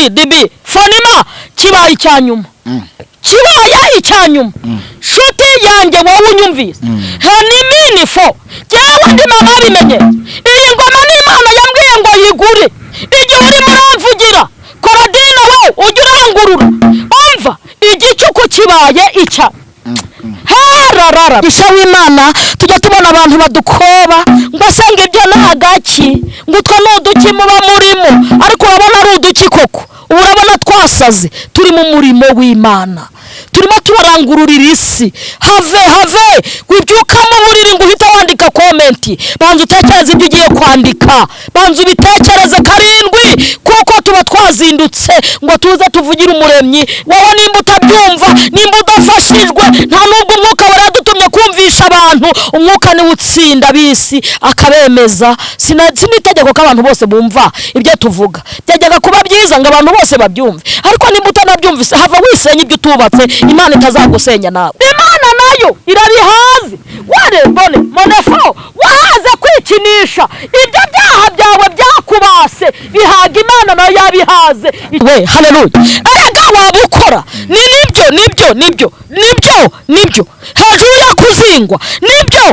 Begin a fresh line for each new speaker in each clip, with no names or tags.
dibi fonima kibaye icyanyuma kibaye icyanyuma shuti yanjye wowe unyumvise hanimini fo jewe ndi mama bimenye iyi ngoma n'Imana yambwiye ngo yigure igihe uri muramvugira Koradina we ujya urangurura umva igicuku kibaye icya hararara isha w'Imana tujya tubona abantu badukoba ngo asanga ibyo nagaki ngo utwo nuduki muba murimo ariko urabona ari uduki koko urabona twasaze turi mu murimo w'Imana turimo tubarangururira isi have wibyuka mu buriri ngo uhita wandika comment banza utekereze ibyo ugiye kwandika banza ubitekereze karindwi kuko tuba twazindutse ngo tuze tuvugira umuremyi wowe nimba utabyumva nimba udafashijwe nta nubwo umwuka waradutumye kumvisha abantu umwuka ni utsinda bisi akabemeza sinitegeko ko abantu bose bumva ibyo tuvuga byajyaga kuba byiza ngo abantu bose babyumve ariko nimba utanabyumvise hava wisenya ibyo utubatse Imana itazagusenya nawe Imana nayo irabihaze warebone monefo wahaze kwikinisha ibyo byaha byawe byakubase bihaga Imana nayo yabihaze we haleluya erega wabukora nibyo hejuru yo kuzingwa nibyo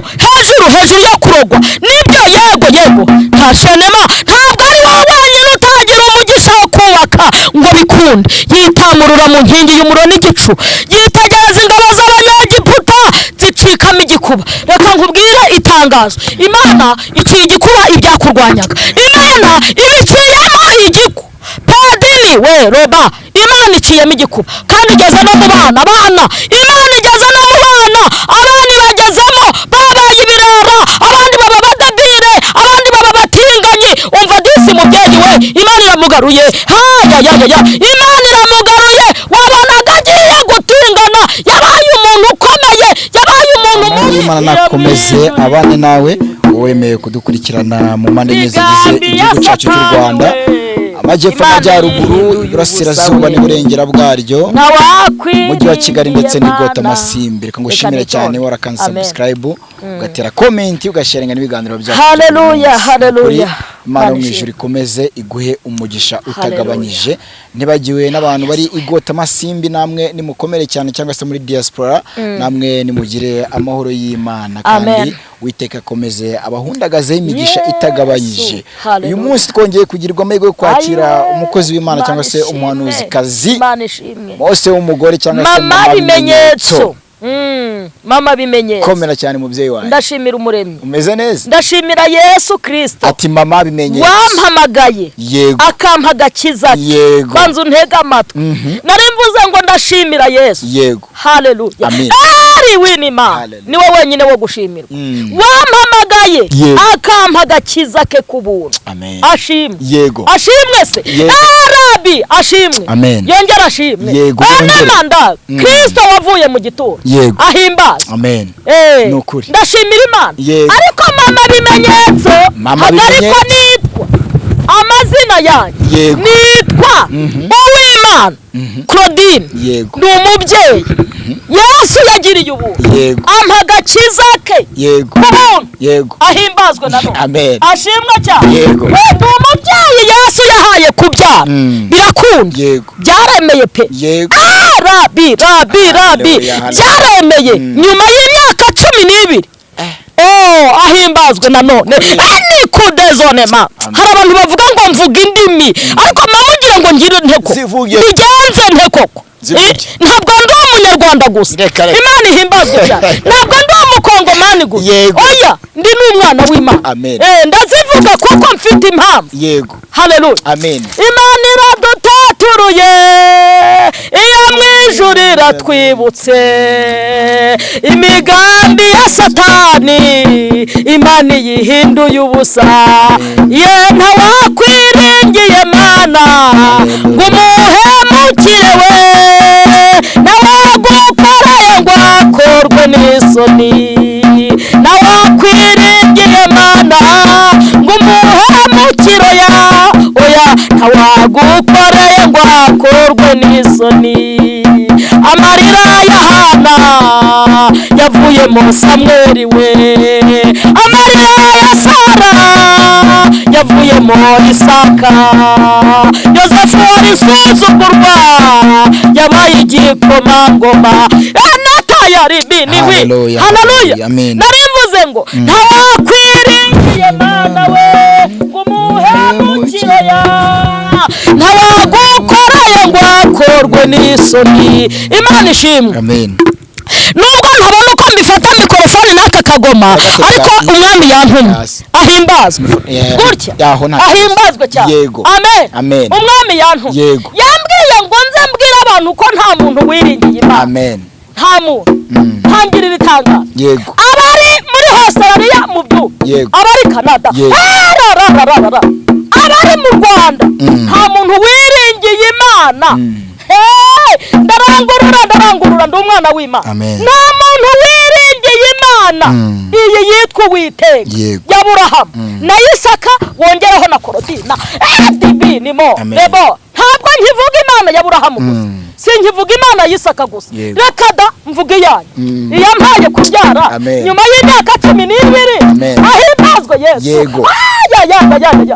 hejuru yo kurogwa nibyo yego ntashenema ntabwo ari wowe wenyine utagira umugisha wo kubaka ngo bikunde yitamurura mu nkingi y'umuriro n'igicu yitegereza ingabo z'abanyagiputa zicikamo igikuba reka nkubwire itangazo Imana iciye igikuba ibyakurwanyaga Imana ibiciyemo igiku padini we roba Imana iciyemo igikuba kandi igeze no mu bana Imana igeze no mu bana abandi bagezemo babaye ibirara abandi baba badabire abandi baba batinganyi umva disi mubyeyi we Imana iramugaruye Imana iramugaruye wabonaga agiye gutingana yabaye umuntu ukomeye yabaye umuntu mubi
Imana nakomeze abane nawe wemeye kudukurikirana mu mpande zigize igihugu cyacu cy'u Rwanda amajyepfo n'amajyaruguru iburasirazuba n'iburengera bwaryo mujyi wa Kigali ndetse n'igota Masimbi reka ngushimire cyane warakanze subscribe ugatera comment ugasharinga n'ibiganiro byacu
haleluya
Imana mwijuru ikomeze iguhe umugisha utagabanyije nibagiwe n'abantu bari igota Masimbi namwe nimukomere cyane cyangwa se muri diaspora namwe nimugire amahoro y'Imana kandi witeka komeze abahundagaze imigisha itagabanyije uyu munsi twongeye kugirwa amahirwe yo kwakira umukozi w'Imana cyangwa se umuhanuzi kazi Mose w'umugore cyangwa se
mama bimenyetso mama bimenyetso
komera cyane mubyeyi wawe
ndashimira umuremyi
umeze neza
ndashimira Yesu Kristo
ati mama bimenyetso
wampamagaye akampa gakiza banzu ntega amatwi nari mvuze ngo ndashimira Yesu haleluya ari w'Imana niwe wenyine wo gushimirwa wampamagaye akampa gakiza ke kubuntu ashimwe ashimwe se arabi ashimwe yongera ashimwe amanda Kristo wavuye mu gituro ahimbaza
nukuri
ndashimira Imana ariko mama bimenyetso ariko nitwa amazina yanjye nitwa Uwimana Claudine ni umubyeyi Yesu yagiriye ubuntu ampa gakiza ke kubuntu ahimbazwe na none ashimwe cyane we ndi umubyeyi Yesu yahaye kubyara birakunda byaremeye pe rabi byaremeye nyuma y'imyaka 12 ahimbazwe na none ni kudezonema hari abantu bavuga ngo mvuga indimi ariko mamugiye ngo ngire nteko bigenze ntekoko ntabwo ndi umunyarwanda gusa Imana ihimbazwe cyane ntabwo ndi umukongomani gusa oya ndi n'umwana w'Imana ndazivuga kuko mfite impamvu haleluya Imana iradutaturuye iyo mwijuru iratwibutse imigambi ya Satani Imana yihinduye ubusa ye ntawakwiringiye Mana ngo umuhemukire we nawagukoreye ngo akorwe n'isoni nawakwiringiye Mana ngo umuhemukire oya ntawagukoreye ngo akorwe n'isoni amarira ya Hana yavuye mu Samweli we amarira ya Sara yavuyemo Isaka. Yosefu wari isuzugurwa yabaye igikomangoma. Natayari biniwi. Haleluya. Narivuze ngo ntawakwiringiye Mana we ngumuhemukire ya, ntawagukoreye ngo akorwe n'isoni. Imana ishimwe.
Amen.
Nubwo ntabona uko mbifata mikorofone n'aka kagoma, ariko umwami yantumye ahimbazwe gutya, ahimbazwe cyane. Amen. Umwami yantumye yambwiye ngo nze mbwira abantu ko nta muntu wiringiye Imana.
Amen.
Nta muntu ntangirira itangazo. Abari muri Australia mu byu, abari Canada, abari mu Rwanda, nta muntu wiringiye Imana. Ndarangurura ndi umwana w'Imana. Nta muntu wiringiye Imana. Iyi yitwa Uwiteka y'Aburahamu na Isaka, wongeraho na Korodina. Nimo rebo ntabwo nkivuga Imana y'Aburahamu gusa, sinkivuga Imana y'Isaka gusa, reka da mvuga iyanyu iyampaye kubyara nyuma y'imyaka 12. Ahimbazwe Yesu.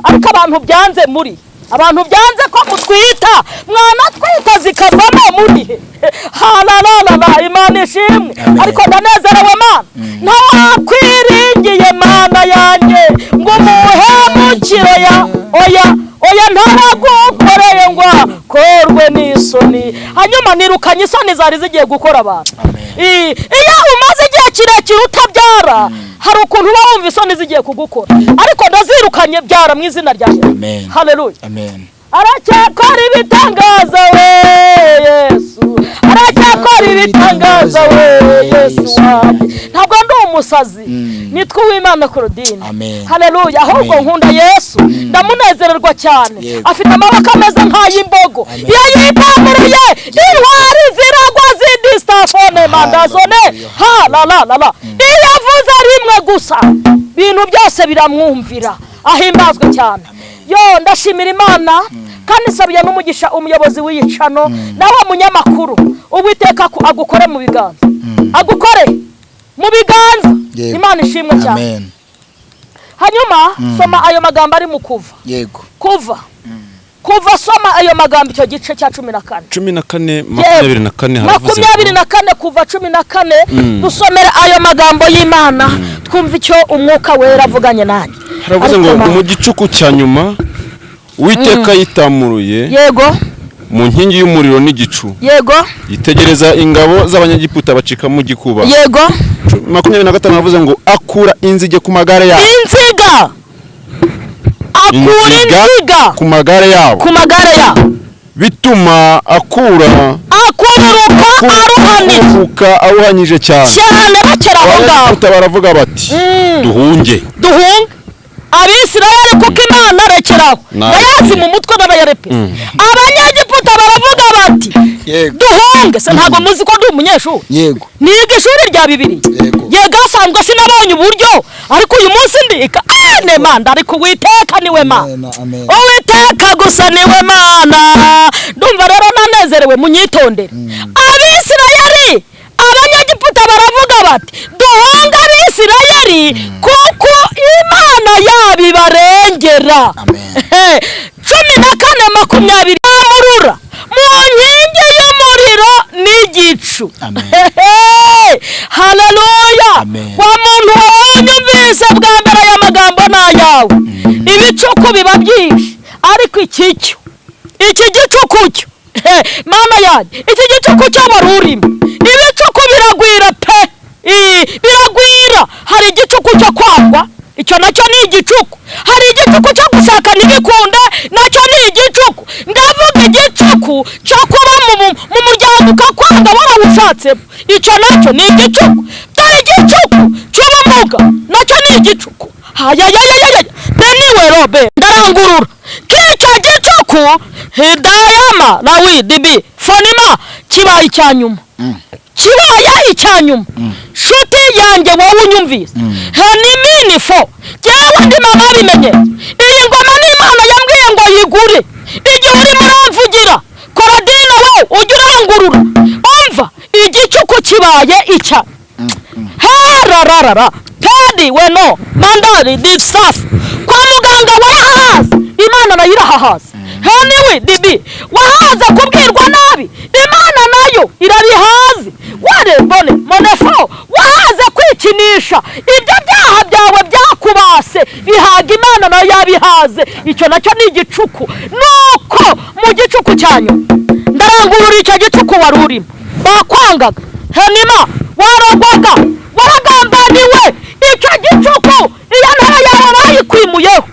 Ariko abantu byanze muri abantu byanze ko mutwita mwana twita zikavamo muri halalala. Imana ishimwe. Ariko ndanezerewe Mana, ntakwiringiye Mana yanjye ngo muhemukire ya, oya ntaragukoreye ngo akorwe n'isoni. Hanyuma nirukanye isoni zari zigiye gukora abantu. Iyo umaze igihe kirekire utabyara, hari ukuntu uba wumva isoni zigiye kugukora, ariko ndazirukanye byara mu izina rya Yesu. Haleluya.
Amen.
Aracyakora ibitangaza we Yesu, aracyakora ibitangaza we Yesu wanjye. Ntabwo ndi umusazi, nitwa Uwimana Claudine. Haleluya. Ahubwo nkunda Yesu, ndamunezererwa cyane. Afite amaboko ameze nk'ay'imbogo, iyo yipamuruye intwari ziragwa zidistafone mandazone. Halalala. Iyo avuze rimwe gusa ibintu byose biramwumvira. Ahimbazwe cyane. Yo ndashimira Imana kandi sabiye n'umugisha umuyobozi w'iyicano nawe munyamakuru. Uwiteka agukore mu biganza, agukore mu biganza. Imana ishimwe cyane. Hanyuma soma ayo magambo ari mu kuva soma ayo magambo icyo gice cya 14 24 kuva 14. Dusomere ayo magambo y'Imana twumva icyo umwuka wera avuganye nanjye.
Haravuze ngo mu gicuku cya nyuma Uwiteka yitamuruye mu nkingi y'umuriro n'igicu, yitegereza ingabo z'abanyagiputa bacika mu gikuba. 25 haravuze ngo akura inzige ku magare yabo. Inziga ku magare yabo. Bituma akururuka aruhanije cyane. Abanyagituta baravuga bati duhunge. Abisirayeli kuko Imana rekeraho bayazi mu mutwe n'abayarepe. Abanyagiputa baravuga bati duhunge. Se ntabwo muzi ko ndi umunyeshuri? Niga ishuri rya Bibiliya. Asanzwe sinabonye uburyo, ariko uyu munsi ndika Mana. Ariko Uwiteka niwe Mana. Uwiteka gusa niwe Mana. Ndumva rero nanezerewe, munyitondere. Abisirayeli abanyagiputa baravuga bati duhunga Abisirayeli kuko Imana yabibarengera. 14:20 amurura mu nkingi y'umuriro n'igicu. Haleluya. Wa muntu wanyumvise bwa mbere aya magambo n'ayawe. Ibicuku biba byinshi, ariko iki gicuku cyo Mana yanjye, iki gicuku cy'abarurimo ibicuku biragwira pe. Biragwira. Hari igicuku cyo kwangwa, icyo nacyo ni igicuku. Hari igicuku cyo gushaka n'ibikunde, nacyo ni igicuku. Ndavuga igicuku cyo kuba mu muryango ukakwanga warawushatsemo, icyo nacyo ni igicuku. Dore igicuku cy'ubumuga nacyo ni igicuku. Beniwe robe ndarangurura k'icyo gicuku hidayama lawi dibi fonima kibaye icyanyuma. Shuti yanjye wowe unyumvise, hanimini fo jewe ndi mama bimenye. Iyi ngoma n'Imana yambwiye ngo yigure. Igihe uri muramvugira Korodina we ujya urangurura, umva igicuku kibaye icya. Harararara Tadi we no mandari this stuff kwa muganga warahahaza Imana nayo irahahaza. Anyway dibi wahaza kubwirwa nabi Imana nayo irabihaze. Ware mbone monefo wahaza kwikinisha ibyo byaha byawe byakubase bihaga Imana nayo yabihaze. Icyo nacyo ni igicuku. Nuko mu gicuku cyanyu ndarangurura icyo gicuku wari urimo bakwangaga Henima waragwaga waragambaniwe icyo gicuku iyo ntara yawe bayikwimuyeho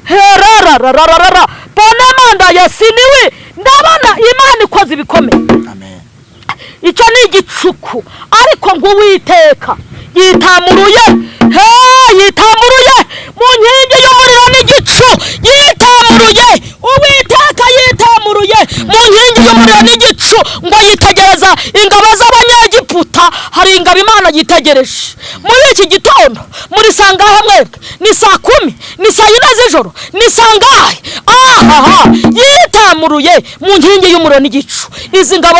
herararararara bonemanda yasiniwe ndabona Imana ikoze ibikomeye.
Amen.
Icyo ni igicuku ariko ngo Uwiteka yitamuruye yitamuruye mu nkingi y'umuriro n'igicu yitamuruye. Uwiteka yitamuruye mu nkingi y'umuriro n'igicu ngo yitegereza ingabo z'Abanyegiputa. Hari ingabo Imana yitegereje muri iki gitondo. Muri sangahe mwebwe? Ni saa 10, ni saa 4 z'ijoro, ni sangahe? Yitamuruye mu nkingi y'umuriro n'igicu. Izi ngabo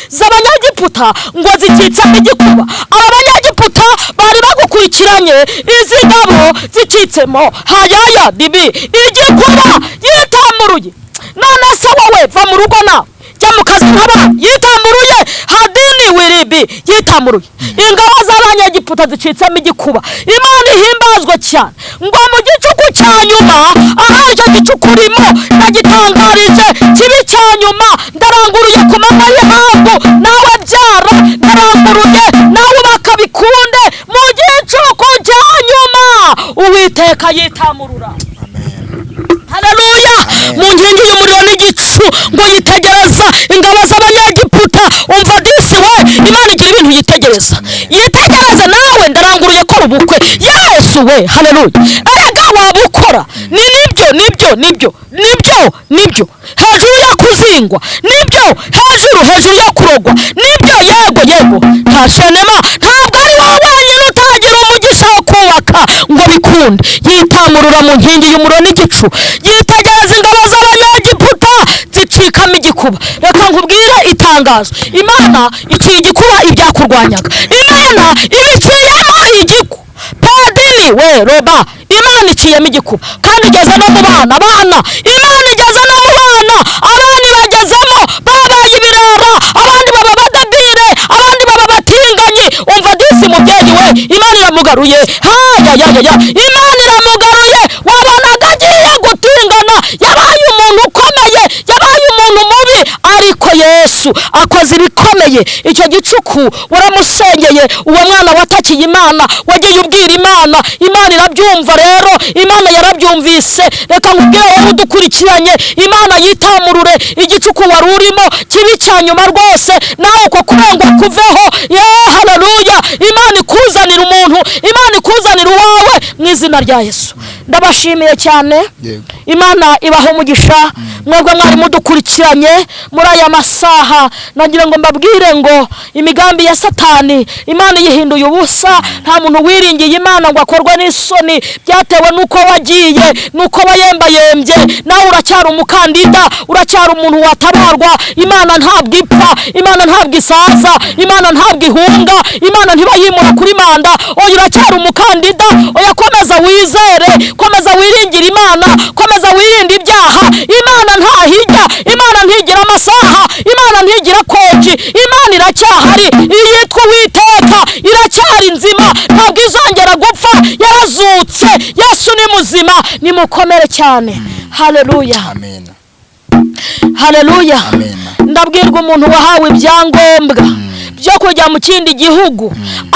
z'Abanyegiputa ngo zikitsemo igikuba. Aba Banyegiputa bari bagukurikiranye, izi ngabo zikitsemo hayaya dibi igikuba yitamuruye. None se wowe va mu rugo nawe jya mu kazi nk'abandi yitamuruye. Hadini wiribi yitamuruye. Ingabo z'Abanyegiputa zicitsemo igikuba. Imana ihimbazwe cyane ngo mu gicuku cya nyuma icyo gicuku urimo nagitangarije kibi cya nyuma ndaranguruye ku manywa y'ihangu nawe byara ndaranguruye nawe bakabikunde mu gicuku cya nyuma Uwiteka yitamurura. Haleluya. Mu nkingi y'umuriro n'igicu ngo yitegereza ingabo z'Abanyegiputa. Umva disi we Imana igira ibintu yitegereza. Yitegereza nawe ndaranguruye ko ubukwe Yesu we. Haleluya. Erega wabukora ni nibyo hejuru yo kuzingwa nibyo hejuru yo kurogwa nibyo yego ntashenema ntabwo ari wowe wenyine utagira umugisha wo kubaka ngo bikunde. Yitamurura mu nkingi y'umuriro n'igicu yitegereza ingabo z'Abanyegiputa zicikamo igikuba. Reka nkubwire itangazo. Imana iciye igikuba ibyakurwanyaga. Imana ibiciyemo igiku padini we roba. Imana iciyemo igikuba kandi igeze no mu bana Imana igeze no mu bana. Abandi bagezemo babaye ibirara, abandi baba badabire, abandi baba batinganyi. Umva disi mubyeyi we Imana iramugaruye. Imana iramugaruye. Wabonaga agiye gutingana, yabaye umuntu ukomeye, yabaye umuntu mubi, ariko Yesu akoze ibikomeye. Icyo gicuku waramusengeye, uwo mwana watakiye Imana wagiye ubwira Imana. Imana irabyumva rero, Imana yarabyumvise. Reka nkubwire wowe udukurikiranye, Imana yitamurure igicuku wari urimo kibi cya nyuma rwose nawe uko kurengwa kuveho. Haleluya. Imana ikuzanira umuntu, Imana ikuzanira uwawe mu izina rya Yesu. Ndabashimiye cyane. Imana ibaho umugisha mwebwe mwari mudukurikiranye muri aya masaha. Nagira ngo mbabwire ngo imigambi ya Satani Imana yihinduye ubusa. Nta muntu wiringiye Imana ngo akorwe n'isoni byatewe nuko wagiye, nuko wayembayembye. Nawe uracyari umukandida, uracyari umuntu watabarwa. Imana ntabwo ipfa, Imana ntabwo isaza, Imana ntabwo ihunga, Imana ntibayimura kuri manda. Oya uracyari umukandida. Oya komeza wizere, komeza wiringire Imana, komeza wirinde ibyaha. Imana ntahijya, Imana ntigira amasaha, Imana ntigira koji. Imana iracyahari, yitwa Uwiteka, iracyari nzima, ntabwo izongera gupfa, yarazutse. Yesu ni muzima, nimukomere cyane. Haleluya.
Amen.
Haleluya. Ndabwirwa umuntu wahawe ibyangombwa byo kujya mu kindi gihugu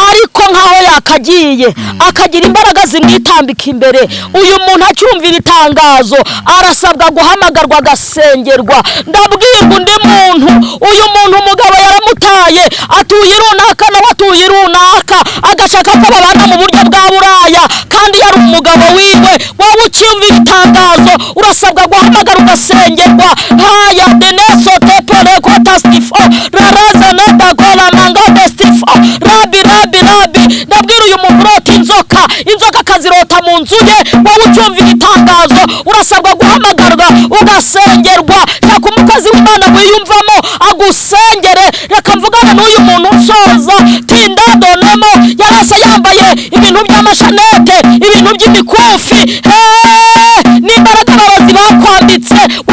ariko nkaho yakagiye akagira imbaraga zimwitambika imbere. Uyu muntu acyumvira itangazo arasabwa guhamagarwa agasengerwa. Ndabwirwa undi muntu, uyu muntu umugabo yaramutaye, atuye runaka nawe atuye runaka, agashaka ko babana mu buryo bwa buraya kandi yari umugabo wiwe. Wowe ucyumvira itangazo urasabwa guhamagara ugasengerwa. Haya deneso tepore kotastifo raraza nadagola manga destifo rabi. Ndabwira uyu muntu urota inzoka akazirota mu nzu ye. Wowe ucyumvira itangazo urasabwa guhamagarwa ugasengerwa. Shaka umukozi w'Imana wiyumvamo agusengere. Reka mvugana n'uyu muntu usoza tindadonemo yarase yambaye ibintu by'amashanete, ibintu by'imikufi.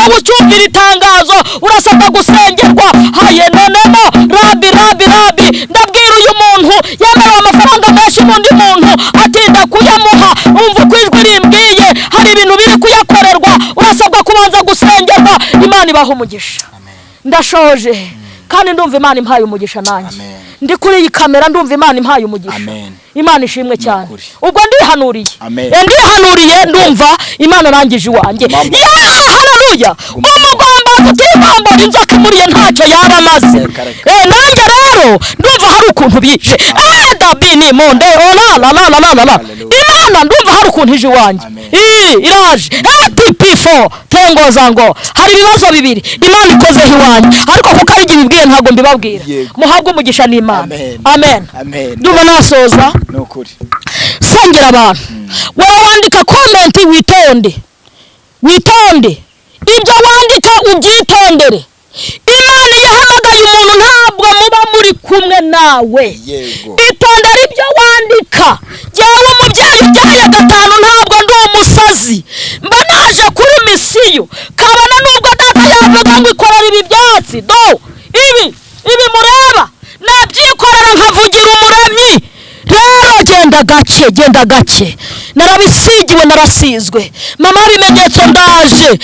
wowe ucyumvira itangazo urasabwa gusengerwa. Hayenonemo rabi ndabwira uyu muntu yemerewe amafaranga menshi n'undi muntu atinda kuyamuha, umva uko ijwi rimbwiye hari ibintu biri kuyakorerwa, urasabwa kubanza gusengerwa. Imana ibaha umugisha. Ndashoje kandi ndumva Imana impaye umugisha nanjye. Ndi kuri iyi kamera ndumva Imana impaye umugisha. Imana ishimwe cyane. Ubwo ndihanuriye ndumva Imana arangije iwanjye. Haleluya. Umugomba kutimamba inzoka imuriye ntacyo yaba amaze. Nanjye rero ndumva hari ukuntu bije. Dabini monde la. Imana ndumva hari ukuntu ije iwanjye. Iraje. PP4 tengoza ngo hari ibibazo bibiri Imana ikozeho iwanjye, ariko kuko ari ibibwiye ntago mbibabwira. Muhabwe umugisha n'Imana. Amen. Ndumva nasoza.
Nukuri.
Sengera abantu. Wowe wandika comment witonde. Ibyo wandika ubyitondere. Imana yahamagaye umuntu ntabwo muba muri kumwe nawe. Itondera ibyo wandika. Jyewe umubyeyi ubyaye gatanu ntabwo ndi umusazi, mba naje kuri misiyo, kabona nubwo data yavuga ngo ikorera ibi byatsi ibi mureba nabyikorera nkavugira umuremyi. Rero genda gake narabisigiwe narasizwe. Mama bimenyetso ndaje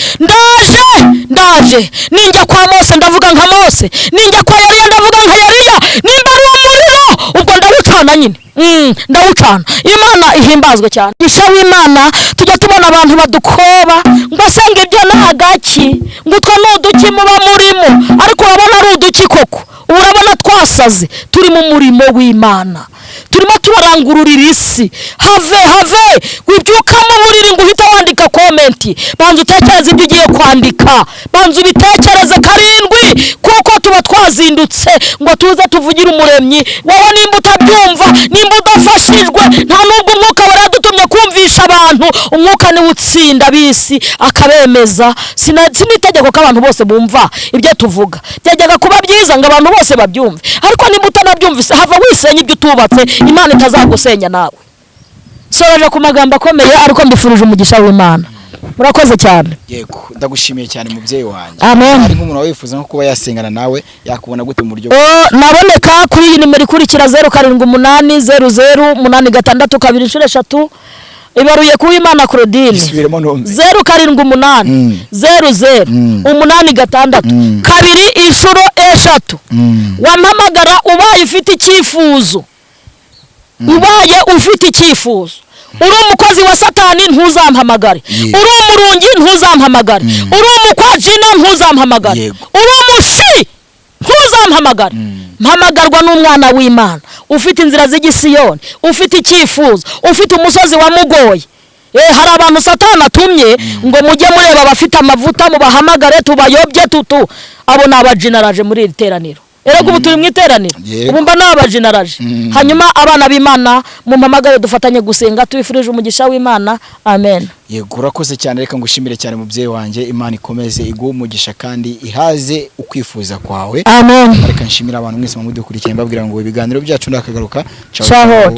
ninjya kwa Mose ndavuga nka Mose, ninjya kwa Eliya ndavuga nka Eliya, nimba ari umuriro ubwo ndawucana nyine. Ndawucana. Imana ihimbazwe cyane. Isha w'Imana tujya tubona abantu badukoba ngo senga ibyo nagaki ngo utwo nuduki muba murimo, ariko urabona ari uduki koko. Urabona twasaze turi mu murimo w'Imana, turimo tubarangururira isi. Have wibyuka mu buriri ngo uhita wandika comment. Banza utekereze ibyo ugiye kwandika, banza ubitekereze karindwi, kuko tuba twazindutse ngo tuze tuvugira umuremyi. Wowe nimba utabyumva, nimba udafashijwe, nta nubwo umwuka waradutumye kumvisha abantu. Umwuka niwe utsinda bisi akabemeza. Sinitegeko ko abantu bose bumva ibyo tuvuga. Byajyaga kuba byiza ngo abantu bose babyumve, ariko nimba utanabyumvise hava wisenya ibyo utubatse, Imana itazagusenya nawe. Soje ku magambo akomeye, ariko mbifurije umugisha w'Imana. Murakoze cyane.
Yego, ndagushimiye cyane mubyeyi wanjye.
Amen.
Ari nk'umuntu wifuza nko kuba yasengana nawe, yakubona gute mu buryo?
Naboneka kuri iyi nimero ikurikira 07888623 ibaruye ku Imana Claudine. 0788 0086 inshuro eshatu. Wampamagara ubaye ufite icyifuzo. Uri umukozi wa Satani ntuzampamagare. Uri umurungi ntuzampamagare. Uri umukwajina ntuzampamagare. Uri umushi ntuzampamagare. Mpamagarwa n'umwana w'Imana ufite inzira z'igisiyoni, ufite icyifuzo, ufite umusozi wa mugoye. Hari abantu Satani atumye ngo mujye mureba abafite amavuta mubahamagare tubayobye abo nabajinaraje muri iri teraniro. Erega ubu turi mu iteraniro, ubu mba nabajinaraje. Hanyuma abana b'Imana mumpamagare dufatanye gusenga, tubifurije umugisha w'Imana. Amen.
Yego, urakoze cyane. Reka ngushimire cyane mubyeyi wanjye. Imana ikomeze iguhe umugisha kandi ihaze ukwifuza kwawe.
Amen.
Reka nshimira abantu mwese mudukurikiye mbabwira ngo ibiganiro byacu ndakagaruka.
Ciao.